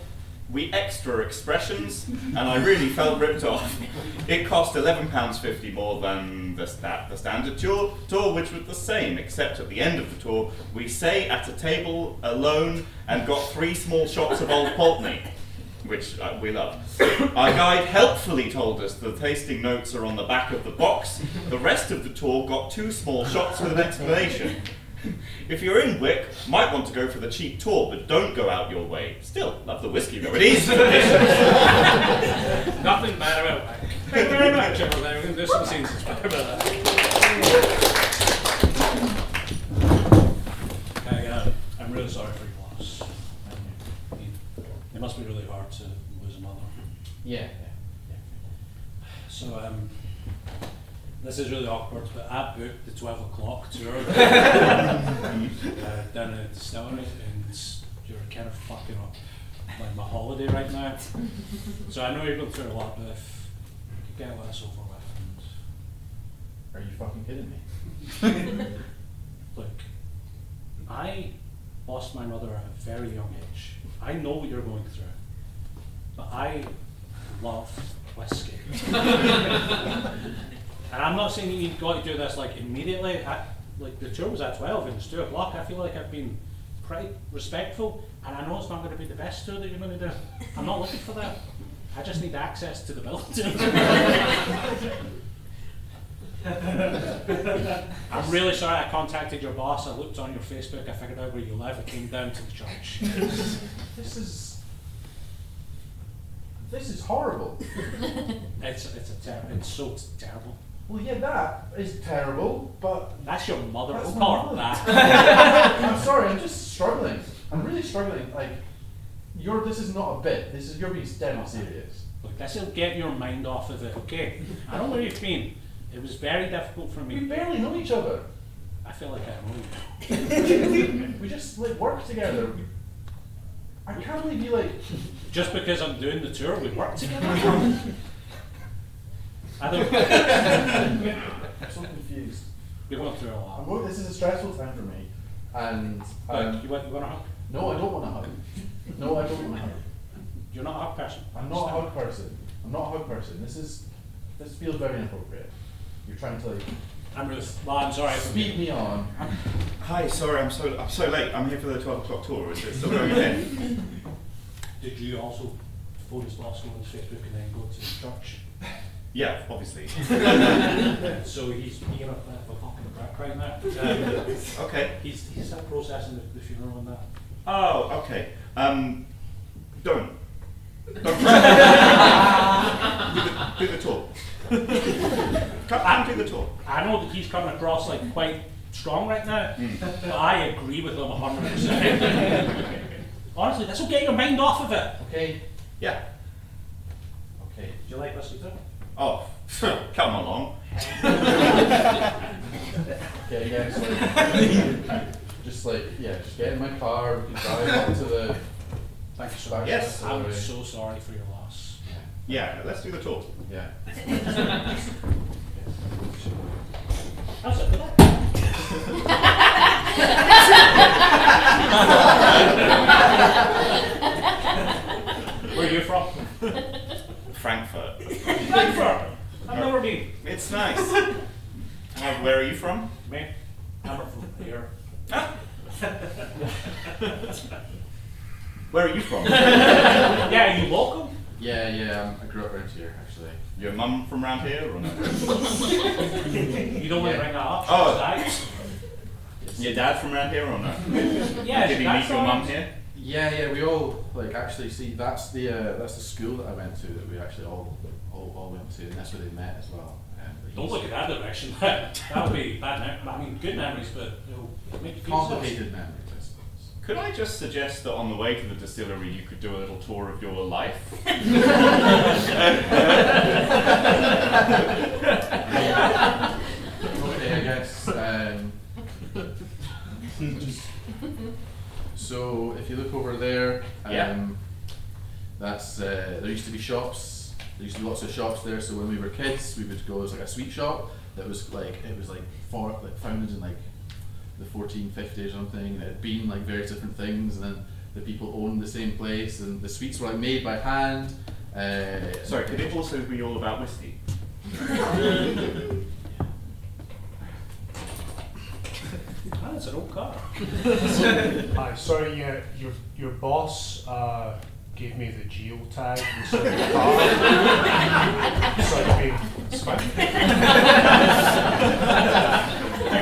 Speaker 6: we extra expressions, and I really felt ripped off. It cost £11.50 more than the standard tour, which was the same, except at the end of the tour, we sat at a table alone and got 3 small shots of Old Pulteney, which we love. Our guide helpfully told us the tasting notes are on the back of the box. The rest of the tour got 2 small shots with an explanation. If you're in Wick, might want to go for the cheap tour, but don't go out your way. Still, love the whiskey though. It is delicious.
Speaker 1: Nothing bad about Wick. Thank you very much, everyone. We're going to do some scenes about that. I'm really sorry for your loss. It must be really hard to lose a mother.
Speaker 5: Yeah.
Speaker 1: So, this is really awkward, but I booked the 12 o'clock tour down at the distillery, and you're kind of fucking up like my holiday right now. So I know you're going through a lot, but if you could get this over with and
Speaker 5: Are you fucking kidding me?
Speaker 1: Look, I lost my mother at a very young age. I know what you're going through, but I love whiskey. And I'm not saying you've got to do this like immediately. Like the tour was at 12 and it's 2 o'clock. I feel like I've been pretty respectful, and I know it's not going to be the best tour that you're going to do. I'm not looking for that. I just need access to the building. I'm really sorry I contacted your boss. I looked on your Facebook, I figured out where you live, I came down to the church.
Speaker 5: This is horrible.
Speaker 1: It's so terrible.
Speaker 5: Well, yeah, that is terrible, but
Speaker 1: That's your mother.
Speaker 5: That's
Speaker 1: Don't
Speaker 5: my
Speaker 1: call her
Speaker 5: mother.
Speaker 1: that.
Speaker 5: I'm sorry, I'm just struggling. I'm really struggling. Like, this is not a bit. You're being dead serious.
Speaker 1: Look, this will get your mind off of it, okay? I know where you've been. It was very difficult for
Speaker 5: We
Speaker 1: me.
Speaker 5: barely know each other.
Speaker 1: I feel like I know you.
Speaker 5: We just like work together. I can't believe you like.
Speaker 1: Just because I'm doing the tour, we work together. I don't.
Speaker 5: I'm so confused.
Speaker 1: We're going through a lot.
Speaker 5: This is a stressful time for me, and
Speaker 1: Look, you want to hug?
Speaker 5: no, I don't want to hug. No, I don't want to hug.
Speaker 1: You're not a hug person.
Speaker 5: I'm not a hug person. I'm not a hug person. This feels very inappropriate. You're trying to like
Speaker 1: I'm Ruth. Well, I'm sorry.
Speaker 5: speed me on.
Speaker 6: Hi, sorry, I'm so late. I'm here for the 12 o'clock tour. Is it still going ahead?
Speaker 1: Did you also phone his boss on Facebook and then go to the church?
Speaker 6: Yeah, obviously.
Speaker 1: So he's being a bit of a fucking prick right now.
Speaker 6: Okay.
Speaker 1: He's still processing the funeral and that.
Speaker 6: Oh, okay. Don't do the tour. Come do the tour.
Speaker 1: I know that he's coming across like quite strong right now, but I agree with him 100%. Honestly, this will get your mind off of it.
Speaker 5: Okay.
Speaker 6: Yeah.
Speaker 5: Okay.
Speaker 1: Do you like whiskey too?
Speaker 6: Oh, come along.
Speaker 5: Okay. Yeah. So, just get in my car. We can drive up to the.
Speaker 1: Thank you so
Speaker 5: back
Speaker 1: much.
Speaker 5: to
Speaker 6: Yes.
Speaker 5: the
Speaker 1: I'm
Speaker 5: distillery.
Speaker 1: so sorry for your loss.
Speaker 6: Yeah, let's do the tour.
Speaker 5: Yeah.
Speaker 1: How's it? Where are you from?
Speaker 6: Frankfurt.
Speaker 1: Frankfurt. I've never been.
Speaker 6: It's nice. Where are you from?
Speaker 1: Me? I'm from here.
Speaker 6: Where are you from?
Speaker 1: Yeah, are you local?
Speaker 5: Yeah. I grew up around here actually.
Speaker 6: Your mum from around here or no?
Speaker 1: You don't want to
Speaker 5: Yeah.
Speaker 1: bring that up?
Speaker 6: Oh.
Speaker 1: Right?
Speaker 6: Your dad from around here or no?
Speaker 1: Yeah,
Speaker 6: Did he
Speaker 1: that's
Speaker 6: meet your
Speaker 1: all
Speaker 6: mum
Speaker 1: right.
Speaker 6: here?
Speaker 5: Yeah. We all actually see that's the school that I went to that we actually all went to, and that's where they met as well. But
Speaker 1: Don't
Speaker 5: he's-
Speaker 1: look at that direction. That'll be bad. I mean, good memories, but it'll make you feel
Speaker 5: Complicated memories, I suppose.
Speaker 6: Could I just suggest that on the way to the distillery you could do a little tour of your life?
Speaker 5: Okay, I guess. So if you look over there,
Speaker 6: Yeah.
Speaker 5: that's there used to be shops. There used to be lots of shops there. So when we were kids, we would go. It was like a sweet shop that was founded in like the 1450s or something. It had been like various different things, and then the people owned the same place, and the sweets were like made by hand.
Speaker 6: Sorry, could it also be all about whiskey?
Speaker 1: Oh, it's an old car.
Speaker 10: Hi, sorry, your boss gave me the geotag instead of the car. So I've been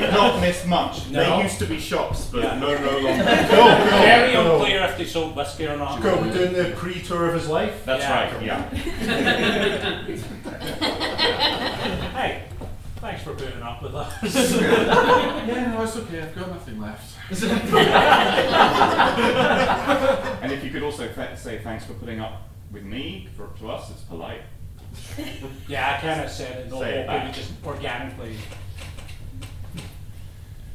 Speaker 6: You've not missed much.
Speaker 1: No.
Speaker 6: They used to be shops, but
Speaker 1: Yeah.
Speaker 6: no longer.
Speaker 1: Very
Speaker 2: no.
Speaker 1: unclear if they sold whiskey or not.
Speaker 2: Cool, we're doing the pre-tour of his life.
Speaker 6: That's
Speaker 1: Yeah.
Speaker 6: right, yeah.
Speaker 1: Hey, thanks for putting up with us.
Speaker 5: Yeah, no, it's okay. I've got nothing left.
Speaker 6: And if you could also say thanks for putting up with me, to us, it's polite.
Speaker 1: Yeah, I kind of said it. No,
Speaker 6: Say it
Speaker 1: maybe
Speaker 6: back.
Speaker 1: just organically.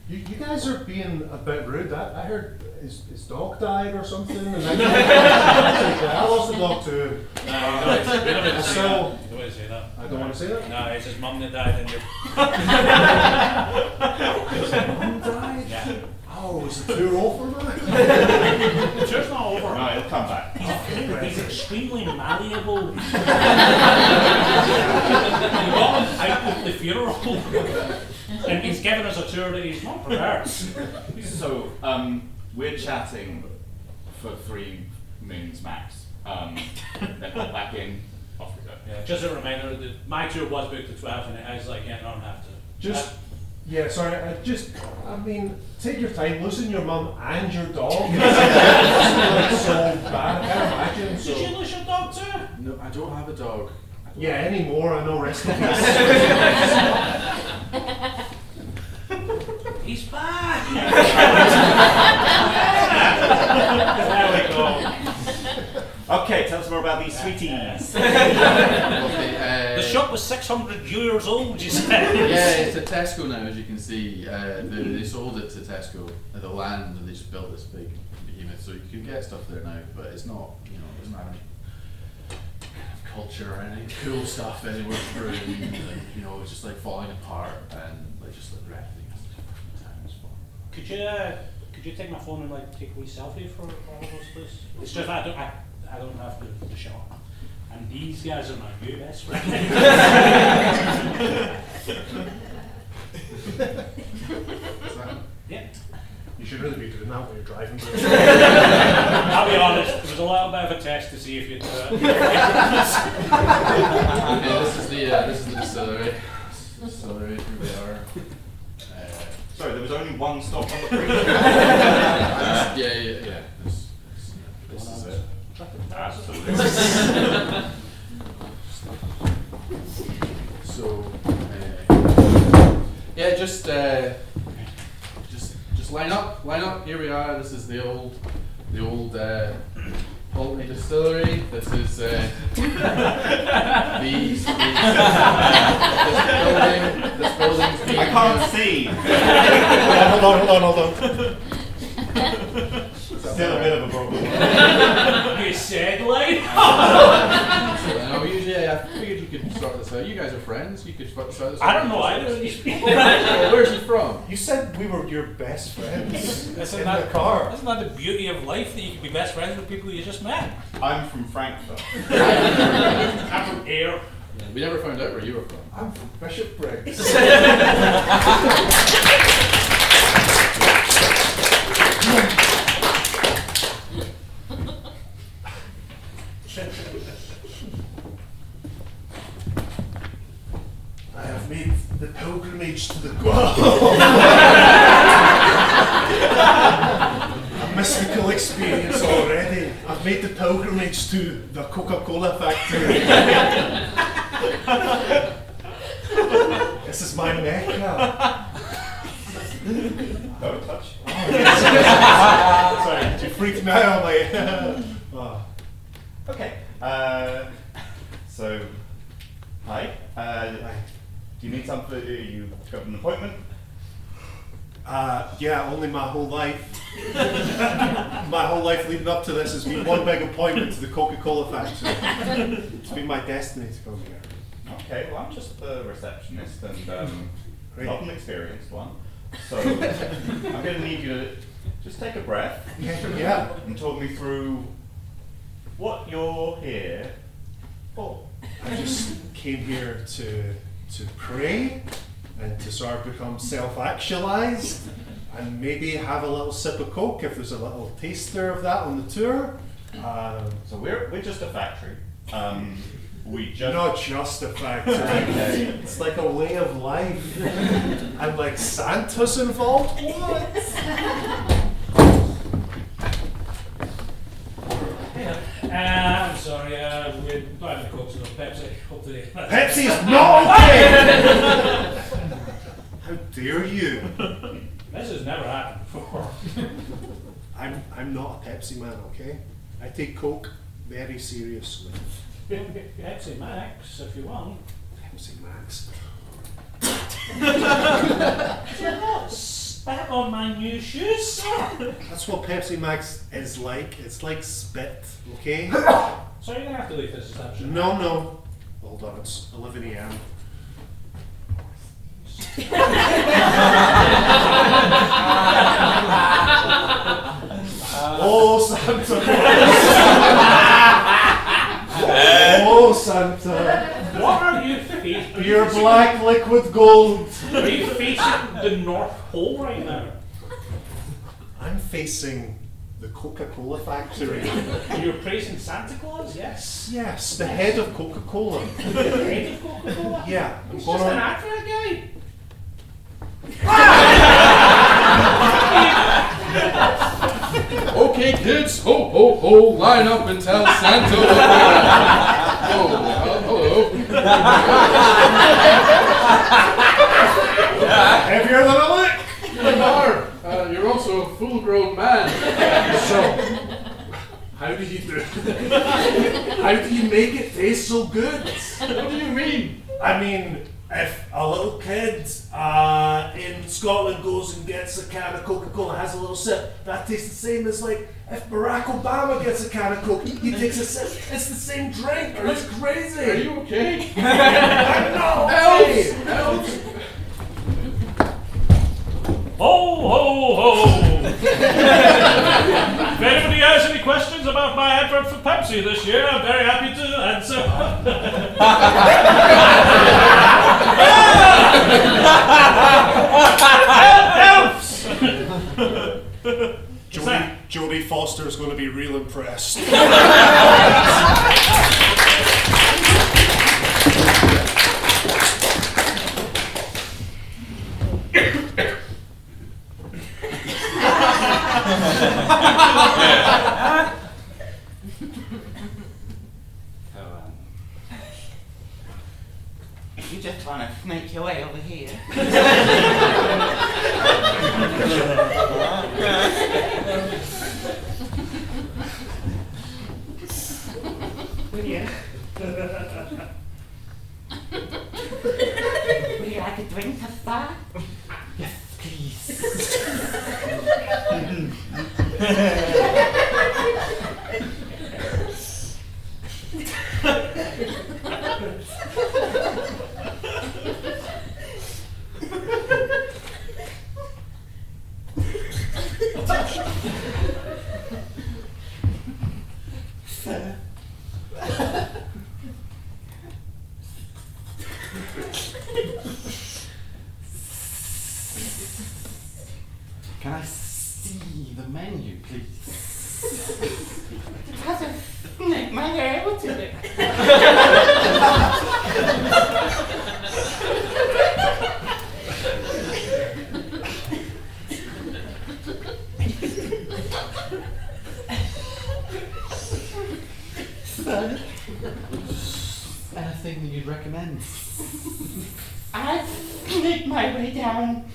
Speaker 2: You guys are being a bit rude. I heard his dog died or something, and I lost a dog too.
Speaker 1: No, we don't want to say
Speaker 2: So-
Speaker 1: that. You don't want to say that.
Speaker 2: I don't want to say that.
Speaker 1: No, it's his mum that died, and you're
Speaker 9: His mum died?
Speaker 1: Yeah.
Speaker 9: Oh, is the tour over now?
Speaker 1: The tour's not over.
Speaker 6: No, he'll come back.
Speaker 1: He's extremely malleable. You got him out of the funeral. And he's given us a tour that he's not prepared.
Speaker 6: So, we're chatting for 3 moons max. Then pop back in, off we go.
Speaker 1: Yeah, just a reminder that my tour was booked to 12 and I was like, yeah, no, I have to.
Speaker 9: Just, yeah, sorry, I mean, take your time, losing your mum and your dog. It's so bad, I can't imagine.
Speaker 1: Did you lose your dog too?
Speaker 5: No, I don't have a dog.
Speaker 9: Yeah, anymore, I know, rest in peace.
Speaker 1: He's back!
Speaker 6: There we go. Okay, tell us more about these sweeties.
Speaker 1: The shop was 600 years old, you said.
Speaker 5: Yeah, it's at Tesco now, as you can see. They sold it to Tesco at the land, and they just built this big behemoth. So you can get stuff there now, but it's not, it doesn't have any kind of culture or any cool stuff anywhere through. And, it's just like falling apart, and just like everything has to be times for.
Speaker 1: Could you take my phone and take a wee selfie for all of us, please? It's just I don't have the shot. And these guys are my new best friends. Yeah.
Speaker 9: You should really be doing that when you're driving.
Speaker 1: I'll be honest, it was a little bit of a test to see if you'd do it.
Speaker 5: Okay, this is the distillery. Distillery, here we are.
Speaker 6: Sorry, there was only one stop on the bridge.
Speaker 5: Yeah. This is it.
Speaker 6: Absolutely.
Speaker 5: So, yeah, just line up. Here we are. This is the old Pulteney distillery. This is this building's being
Speaker 6: I can't see.
Speaker 2: Hold on.
Speaker 6: Still a bit of a problem.
Speaker 1: You said like.
Speaker 5: No, usually I figured you could sort this out. You guys are friends. You could sort this out.
Speaker 1: I don't know either of these people.
Speaker 5: Where's he from?
Speaker 9: You said we were your best friends
Speaker 1: Isn't
Speaker 9: in
Speaker 1: that
Speaker 9: the car.
Speaker 1: Isn't that the beauty of life, that you can be best friends with people you just met?
Speaker 6: I'm from Frankfurt.
Speaker 1: I'm from Ayr.
Speaker 5: We never found out where you were from.
Speaker 9: I'm from Bishopbriggs. I have made the pilgrimage to the a mystical experience already. I've made the pilgrimage to the Coca-Cola factory. This is my Mecca.
Speaker 6: Don't touch.
Speaker 2: Sorry, you freaked me out.
Speaker 6: Okay. So, hi. Do you need something? You got an appointment?
Speaker 2: Yeah, only my whole life. My whole life leading up to this has been one big appointment to the Coca-Cola factory. It's been my destiny to come here.
Speaker 6: Okay. Well, I'm just the receptionist and
Speaker 2: Great.
Speaker 6: not an experienced one. So I'm going to need you to just take a breath
Speaker 2: Yeah.
Speaker 6: and talk me through what you're here for.
Speaker 2: I just came here to pray and to sort of become self-actualized and maybe have a little sip of Coke if there's a little taster of that on the tour.
Speaker 6: So we're just a factory. We just
Speaker 2: Not just a factory. It's like a way of life. And like Santa's involved. What?
Speaker 1: I'm sorry, we don't have any Cokes, no Pepsi. Hopefully.
Speaker 2: Pepsi's not okay! How dare you?
Speaker 1: This has never happened before.
Speaker 2: I'm not a Pepsi man, okay? I take Coke very seriously.
Speaker 1: Pepsi Max, if you want.
Speaker 2: Pepsi Max.
Speaker 1: You're not spat on my new shoes, sir.
Speaker 2: That's what Pepsi Max is like. It's like spit, okay?
Speaker 1: So you're gonna have to leave this establishment.
Speaker 2: No. Hold on, it's 11 a.m. Oh, Santa Claus. Oh, Santa.
Speaker 1: What are you facing?
Speaker 2: Your black liquid gold.
Speaker 1: Are you facing the North Pole right now?
Speaker 2: I'm facing the Coca-Cola factory.
Speaker 1: You're praising Santa Claus? Yes.
Speaker 2: Yes, the head of Coca-Cola.
Speaker 1: The head of Coca-Cola?
Speaker 2: Yeah, I'm
Speaker 1: It's just
Speaker 2: gonna.
Speaker 1: an ad for a guy.
Speaker 5: Okay, kids, ho, ho, ho, line up and tell Santa what we want. Oh, hello.
Speaker 2: Heavier than a lick.
Speaker 5: You are. You're also a full-grown man.
Speaker 2: So, how do you do it? How do you make it taste so good?
Speaker 5: What do you mean?
Speaker 2: I mean, if a little kid in Scotland goes and gets a can of Coca-Cola, has a little sip, that tastes the same as like if Barack Obama gets a can of Coke, he takes a sip. It's the same drink. It's crazy.
Speaker 5: Are you okay?
Speaker 2: I'm not
Speaker 5: Elves!
Speaker 2: okay.
Speaker 5: Elves!
Speaker 1: Ho, ho, ho! If anybody has any questions about my advert for Pepsi this year, I'm very happy to answer. Elves!
Speaker 2: Jodie Foster's going to be real impressed.
Speaker 6: You just want to snake your way over here. Will you? Would you like a drink to start? Yes, please. Sir.
Speaker 5: Can I see the menu, please?
Speaker 6: It has a snake my hair to it. Sir,
Speaker 5: Anything that you'd recommend?
Speaker 6: I've snaked my way down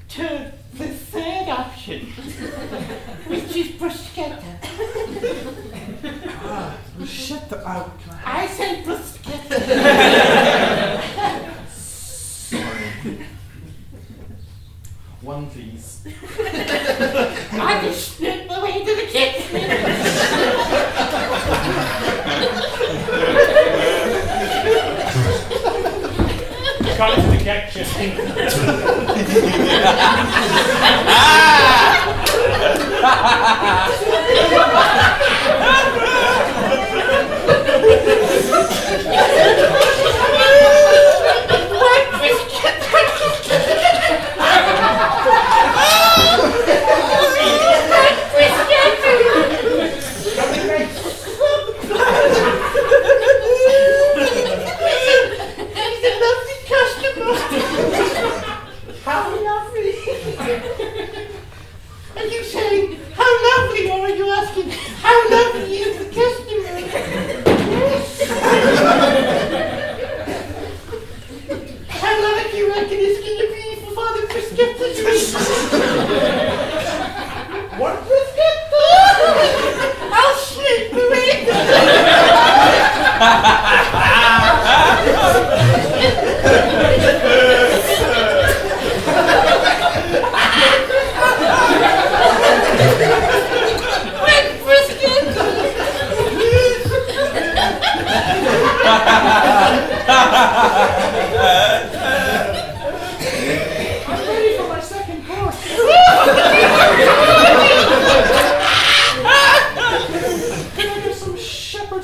Speaker 6: to the third option, which is bruschetta.
Speaker 5: Bruschetta. Oh, can
Speaker 6: I said bruschetta.
Speaker 5: Sorry. One, please.
Speaker 6: I just snaked my way to the kitchen.
Speaker 1: Come to the kitchen.
Speaker 6: How lovely! Are you saying, how lovely, or are you asking, how lovely is the customer? How lovely do you reckon it's going to be for the prescription? What prescription? I'll sleep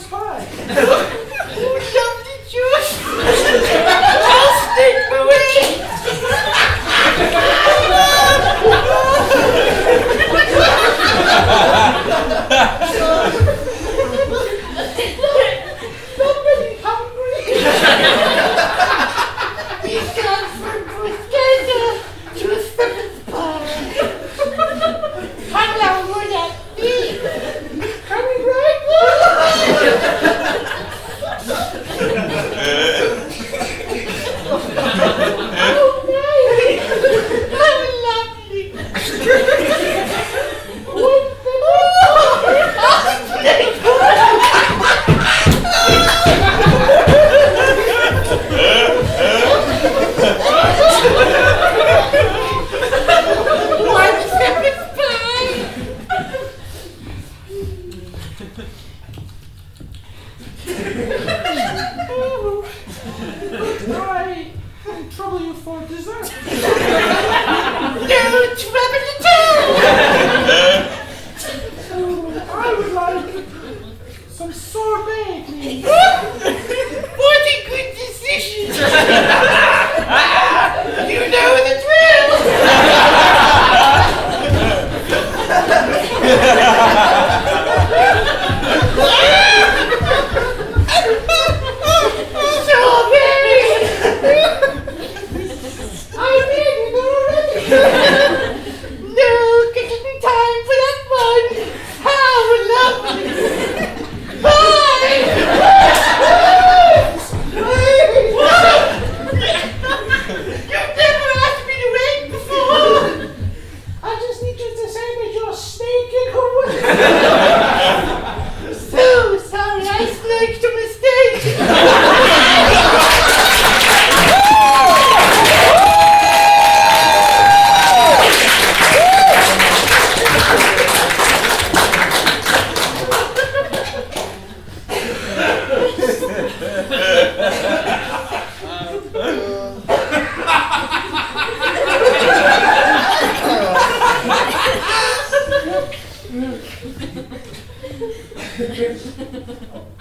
Speaker 5: shepherd's pie.
Speaker 6: Oh, lovely juice! I'll stick away! Somebody hungry? We've gone from bruschetta to a shepherd's pie. How long would that be? Coming right now! Oh, nice! How lovely! One shepherd's pie!
Speaker 5: Right. Trouble you for dessert.
Speaker 6: No trouble at all!
Speaker 5: I would like some sorbet, please.
Speaker 6: What a good decision! You know the drill! Strawberry! I made it already! No cooking time for that one! How lovely! Bye! You've never asked me to wait before! I just need you to say that you're sneaking away! So sorry, I snaked a mistake!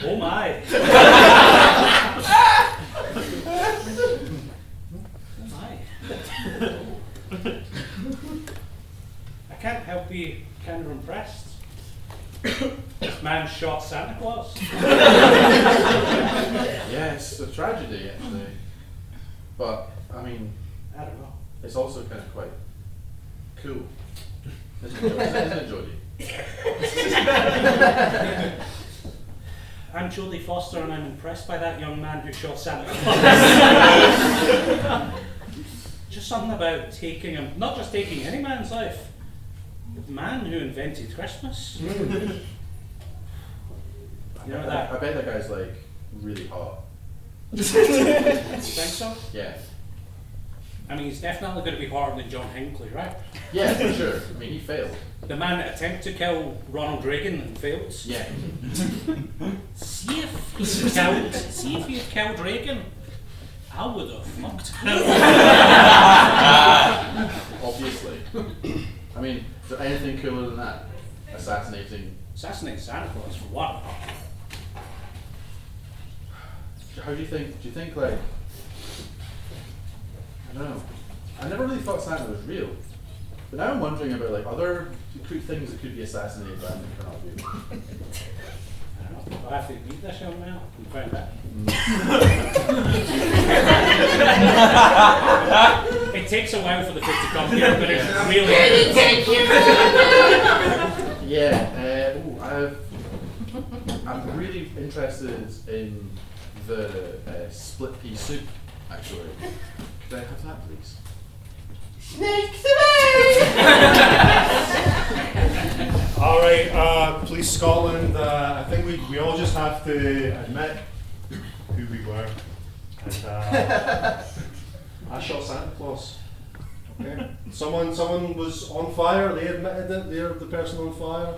Speaker 1: Oh my. Oh my. I can't help be kind of impressed. This man shot Santa Claus.
Speaker 5: Yes, a tragedy actually. But I mean,
Speaker 1: I don't know.
Speaker 5: it's also kind of quite cool. Isn't it, Jodie?
Speaker 1: I'm Jodie Foster and I'm impressed by that young man who shot Santa Claus. Just something about taking him, not just taking any man's life, the man who invented Christmas. You know that?
Speaker 5: I bet that guy's like really hot.
Speaker 1: You think so?
Speaker 5: Yeah.
Speaker 1: I mean, he's definitely going to be harder than John Hinckley, right?
Speaker 5: Yeah, for sure. I mean, he failed.
Speaker 1: The man that attempted to kill Ronald Reagan and failed.
Speaker 5: Yeah.
Speaker 1: See if he had killed Reagan, I would have fucked him.
Speaker 5: Obviously. I mean, is there anything cooler than that? Assassinating.
Speaker 1: Assassinate Santa Claus for what?
Speaker 5: How do you think like, I don't know. I never really thought Santa was real. But now I'm wondering about like other things that could be assassinated by him that cannot be.
Speaker 1: I don't know. I'll have to beat this young man and find out. It takes a while for the fit to come here, but it's really.
Speaker 5: Yeah, I'm really interested in the split pea soup, actually. Could I have that, please?
Speaker 6: Snakes away!
Speaker 2: All right, Police Scotland. I think we all just have to admit who we were. And I shot Santa Claus. Okay. Someone was on fire. They admitted it. They're the person on fire.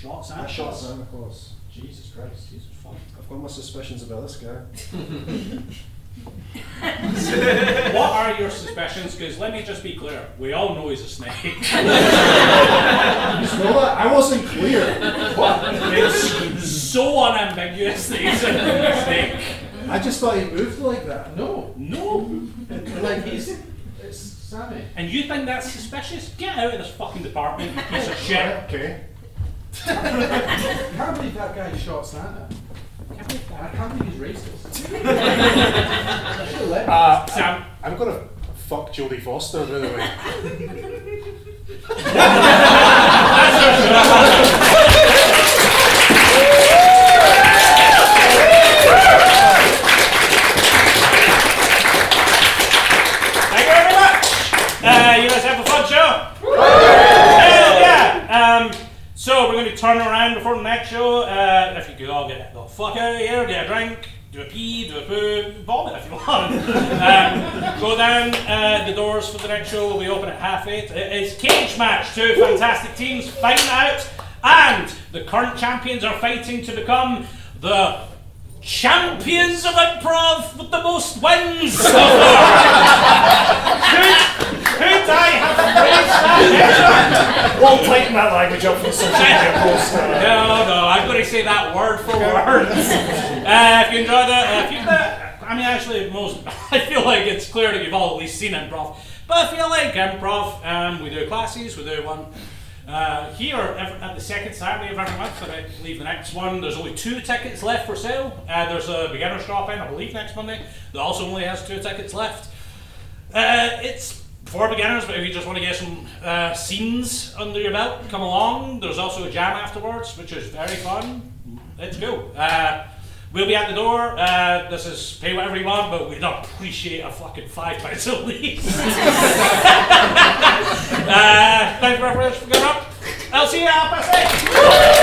Speaker 1: Shot Santa
Speaker 2: I shot
Speaker 1: Claus.
Speaker 2: Santa Claus.
Speaker 5: Jesus Christ.
Speaker 1: Jesus fuck.
Speaker 2: I've got my suspicions about this guy.
Speaker 1: What are your suspicions? Because let me just be clear, we all know he's a snake.
Speaker 2: I wasn't clear.
Speaker 1: It's so unambiguous that he's a mistake.
Speaker 9: I just thought he moved like that.
Speaker 5: No. Like it's Sammy.
Speaker 1: And you think that's suspicious? Get out of this fucking department, you piece of shit.
Speaker 2: Okay.
Speaker 5: I can't believe that guy shot Santa. I can't believe he's racist.
Speaker 1: Sam.
Speaker 10: I'm gonna fuck Jodie Foster, by the way.
Speaker 1: Thank you very much. You guys have a fun show? Hell yeah! So we're going to turn around before the next show. If you could all get the fuck out of here, get a drink, do a pee, do a poo, vomit if you want. Go down. The doors for the next show will be open at 8:30. It is cage match. 2 fantastic teams fighting out, and the current champions are fighting to become the champions of improv with the most wins so far. Could I have raised that?
Speaker 10: We'll tighten that language up for the social media post.
Speaker 1: No, I'm going to say that word for word. If you enjoy that, I feel like it's clear that you've all at least seen improv. But if you like improv, we do classes, we do one here at the second Saturday of every month, and I believe the next one, there's only 2 tickets left for sale. There's a beginner's drop-in, I believe, next Monday, that also only has 2 tickets left. It's for beginners, but if you just want to get some scenes under your belt, come along. There's also a jam afterwards, which is very fun. Let's go. We'll be at the door. This is pay whatever you want, but we'd appreciate a fucking £5 at least. Thank you very much for coming up. I'll see you at 8:30.